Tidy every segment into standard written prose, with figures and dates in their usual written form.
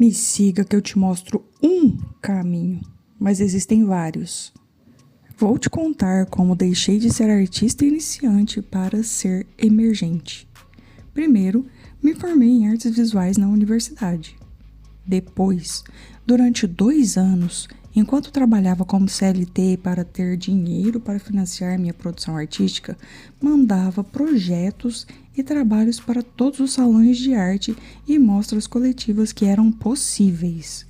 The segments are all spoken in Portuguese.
Me siga que eu te mostro um caminho, mas existem vários. Vou te contar como deixei de ser artista iniciante para ser emergente. Primeiro, me formei em artes visuais na universidade. Depois, durante 2 anos, enquanto trabalhava como CLT para ter dinheiro para financiar minha produção artística, mandava projetos e trabalhos para todos os salões de arte e mostras coletivas que eram possíveis.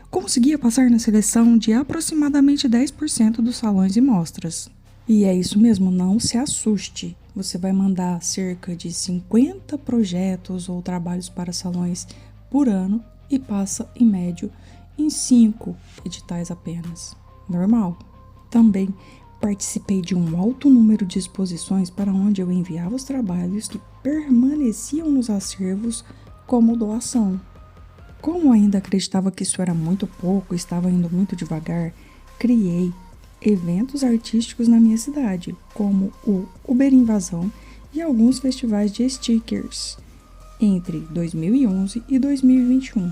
Conseguia passar na seleção de aproximadamente 10% dos salões e mostras. E é isso mesmo, não se assuste. Você vai mandar cerca de 50 projetos ou trabalhos para salões por ano e passa, em médio, em 5 editais apenas. Normal. Também participei de um alto número de exposições para onde eu enviava os trabalhos que permaneciam nos acervos como doação. Como ainda acreditava que isso era muito pouco e estava indo muito devagar, criei eventos artísticos na minha cidade, como o Uber Invasão e alguns festivais de stickers, entre 2011 e 2021.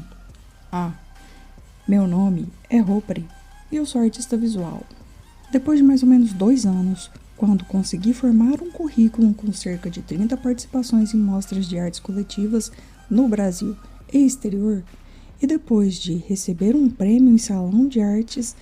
Meu nome é Ropre e eu sou artista visual. Depois de mais ou menos 2 anos, quando consegui formar um currículo com cerca de 30 participações em mostras de artes coletivas no Brasil e exterior, e depois de receber um prêmio em Salão de Artes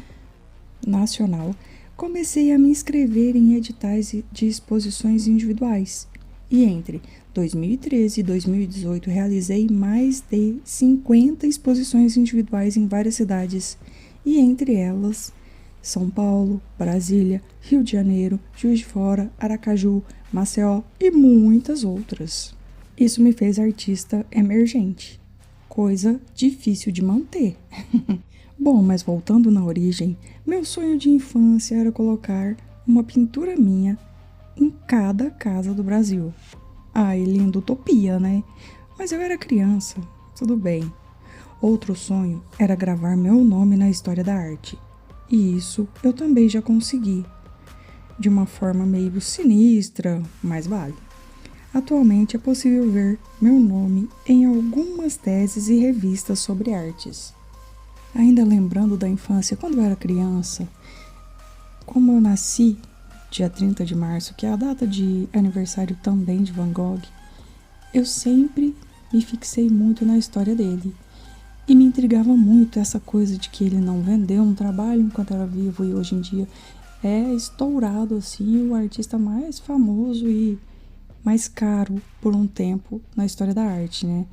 Nacional, comecei a me inscrever em editais de exposições individuais. E entre 2013 e 2018 realizei mais de 50 exposições individuais em várias cidades, e entre elas São Paulo, Brasília, Rio de Janeiro, Juiz de Fora, Aracaju, Maceió e muitas outras. Isso me fez artista emergente, coisa difícil de manter. Bom, mas voltando na origem, meu sonho de infância era colocar uma pintura minha em cada casa do Brasil. Ai, linda utopia, né? Mas eu era criança, tudo bem. Outro sonho era gravar meu nome na história da arte. E isso eu também já consegui. De uma forma meio sinistra, mas vale. Atualmente é possível ver meu nome em algumas teses e revistas sobre artes. Ainda lembrando da infância, quando eu era criança, como eu nasci dia 30 de março, que é a data de aniversário também de Van Gogh, eu sempre me fixei muito na história dele. E me intrigava muito essa coisa de que ele não vendeu um trabalho enquanto era vivo e hoje em dia é estourado assim, o artista mais famoso e mais caro por um tempo na história da arte, né?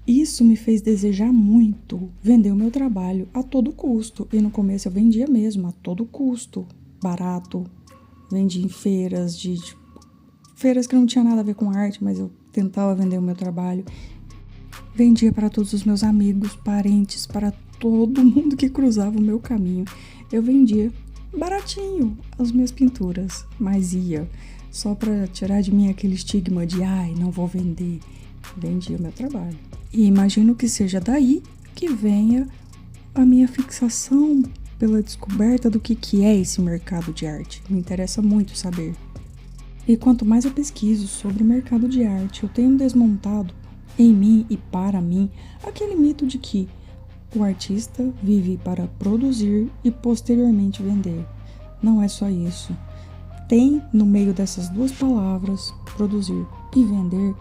Isso me fez desejar muito vender o meu trabalho a todo custo. E no começo eu vendia mesmo a todo custo, barato. Vendia em feiras, feiras que não tinha nada a ver com arte, mas eu tentava vender o meu trabalho. Vendia para todos os meus amigos, parentes, para todo mundo que cruzava o meu caminho. Eu vendia baratinho as minhas pinturas, mas ia só para tirar de mim aquele estigma de ai, não vou vender. Vendia o meu trabalho. E imagino que seja daí que venha a minha fixação pela descoberta do que é esse mercado de arte. Me interessa muito saber. E quanto mais eu pesquiso sobre o mercado de arte, eu tenho desmontado em mim e para mim aquele mito de que o artista vive para produzir e posteriormente vender. Não é só isso. Tem no meio dessas duas palavras, produzir e vender,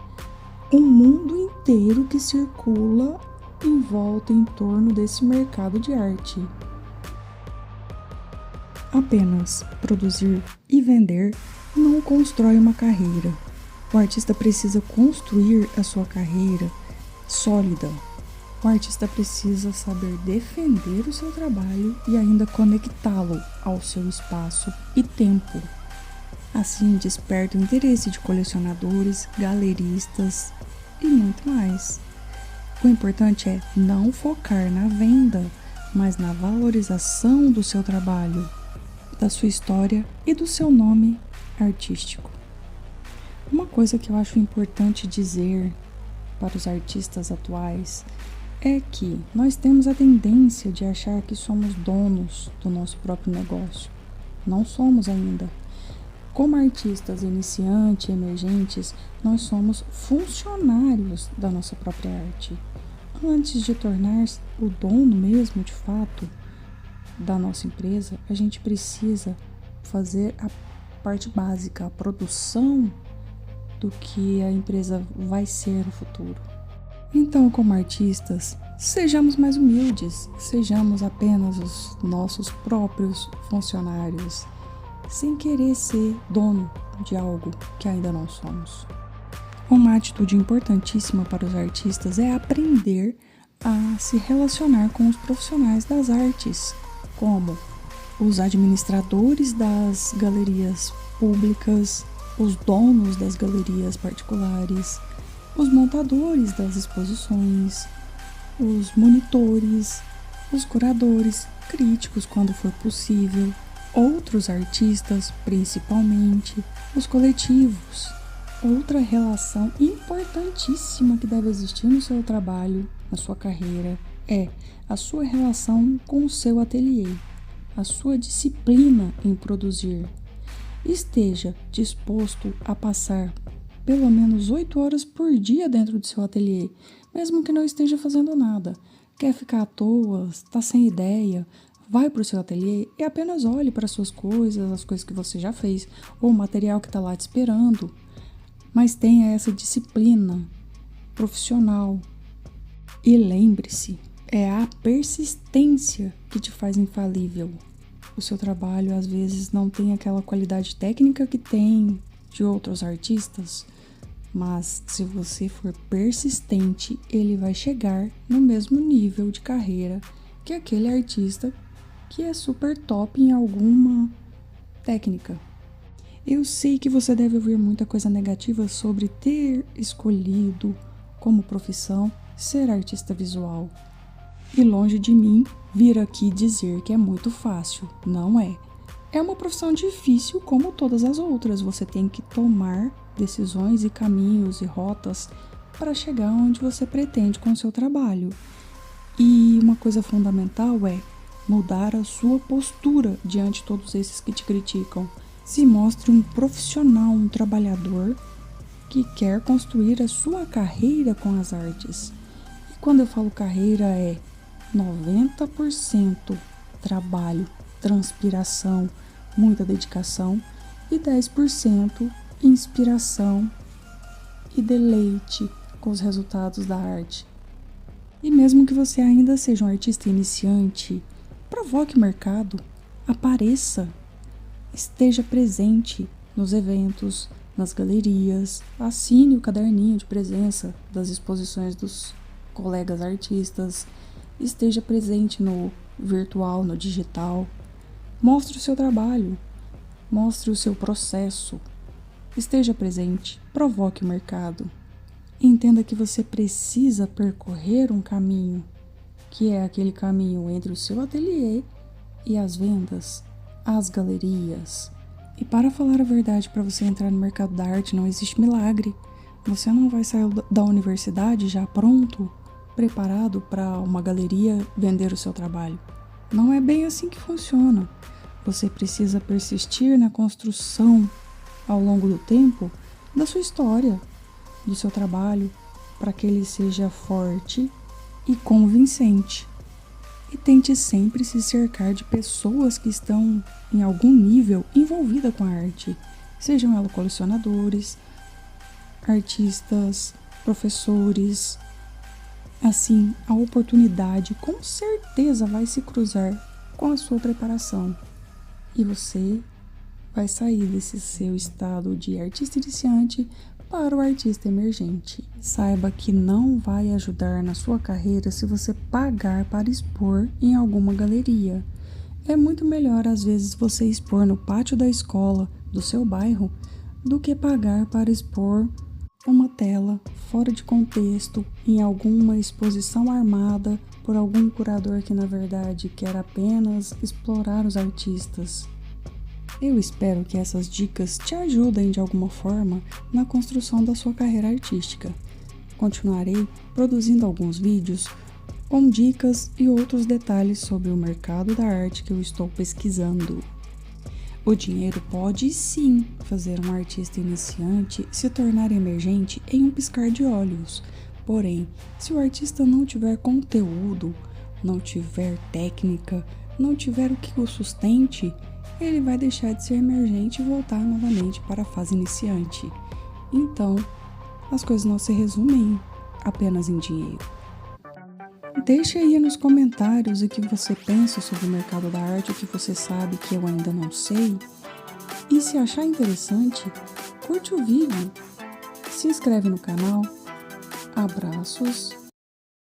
um mundo inteiro que circula em volta em torno desse mercado de arte. Apenas produzir e vender não constrói uma carreira. O artista precisa construir a sua carreira sólida. O artista precisa saber defender o seu trabalho e ainda conectá-lo ao seu espaço e tempo. Assim desperta o interesse de colecionadores, galeristas e muito mais. O importante é não focar na venda, mas na valorização do seu trabalho, da sua história e do seu nome artístico. Uma coisa que eu acho importante dizer para os artistas atuais é que nós temos a tendência de achar que somos donos do nosso próprio negócio. Não somos ainda. Como artistas iniciantes, emergentes, nós somos funcionários da nossa própria arte. antes de tornar-se o dono mesmo, de fato, da nossa empresa, a gente precisa fazer a parte básica, a produção do que a empresa vai ser no futuro. Então, como artistas, sejamos mais humildes, sejamos apenas os nossos próprios funcionários, sem querer ser dono de algo que ainda não somos. Uma atitude importantíssima para os artistas é aprender a se relacionar com os profissionais das artes, como os administradores das galerias públicas, os donos das galerias particulares, os montadores das exposições, os monitores, os curadores, críticos quando for possível, outros artistas, principalmente, os coletivos. Outra relação importantíssima que deve existir no seu trabalho, na sua carreira, é a sua relação com o seu ateliê, a sua disciplina em produzir. Esteja disposto a passar pelo menos 8 horas por dia dentro do seu ateliê, mesmo que não esteja fazendo nada. Quer ficar à toa, está sem ideia, vai para o seu ateliê e apenas olhe para as suas coisas, as coisas que você já fez, ou o material que está lá te esperando. Mas tenha essa disciplina profissional. E lembre-se, é a persistência que te faz infalível. O seu trabalho às vezes não tem aquela qualidade técnica que tem de outros artistas, mas se você for persistente, ele vai chegar no mesmo nível de carreira que aquele artista que é super top em alguma técnica. Eu sei que você deve ouvir muita coisa negativa sobre ter escolhido como profissão ser artista visual. E longe de mim vir aqui dizer que é muito fácil. Não é. É uma profissão difícil como todas as outras. Você tem que tomar decisões e caminhos e rotas para chegar onde você pretende com o seu trabalho. E uma coisa fundamental é mudar a sua postura diante de todos esses que te criticam. Se mostre um profissional, um trabalhador que quer construir a sua carreira com as artes. E quando eu falo carreira é 90% trabalho, transpiração, muita dedicação e 10% inspiração e deleite com os resultados da arte. E mesmo que você ainda seja um artista iniciante, provoque o mercado, apareça, esteja presente nos eventos, nas galerias, assine o caderninho de presença das exposições dos colegas artistas, esteja presente no virtual, no digital, mostre o seu trabalho, mostre o seu processo, esteja presente, provoque o mercado. Entenda que você precisa percorrer um caminho, que é aquele caminho entre o seu ateliê e as vendas, as galerias. E para falar a verdade, para você entrar no mercado da arte não existe milagre. Você não vai sair da universidade já pronto, preparado para uma galeria vender o seu trabalho. Não é bem assim que funciona. Você precisa persistir na construção ao longo do tempo da sua história, do seu trabalho, para que ele seja forte e convincente. E tente sempre se cercar de pessoas que estão em algum nível envolvida com a arte, sejam elas colecionadores, artistas, professores. Assim, a oportunidade com certeza vai se cruzar com a sua preparação e você vai sair desse seu estado de artista iniciante para o artista emergente. Saiba que não vai ajudar na sua carreira se você pagar para expor em alguma galeria. É muito melhor, às vezes, você expor no pátio da escola do seu bairro do que pagar para expor uma tela fora de contexto em alguma exposição armada por algum curador que, na verdade, quer apenas explorar os artistas. Eu espero que essas dicas te ajudem de alguma forma na construção da sua carreira artística. Continuarei produzindo alguns vídeos com dicas e outros detalhes sobre o mercado da arte que eu estou pesquisando. O dinheiro pode sim fazer um artista iniciante se tornar emergente em um piscar de olhos, Porém, se o artista não tiver conteúdo, não tiver técnica, não tiver o que o sustente, ele vai deixar de ser emergente e voltar novamente para a fase iniciante. Então, as coisas não se resumem apenas em dinheiro. Deixe aí nos comentários o que você pensa sobre o mercado da arte, o que você sabe que eu ainda não sei. E se achar interessante, curte o vídeo, se inscreve no canal. Abraços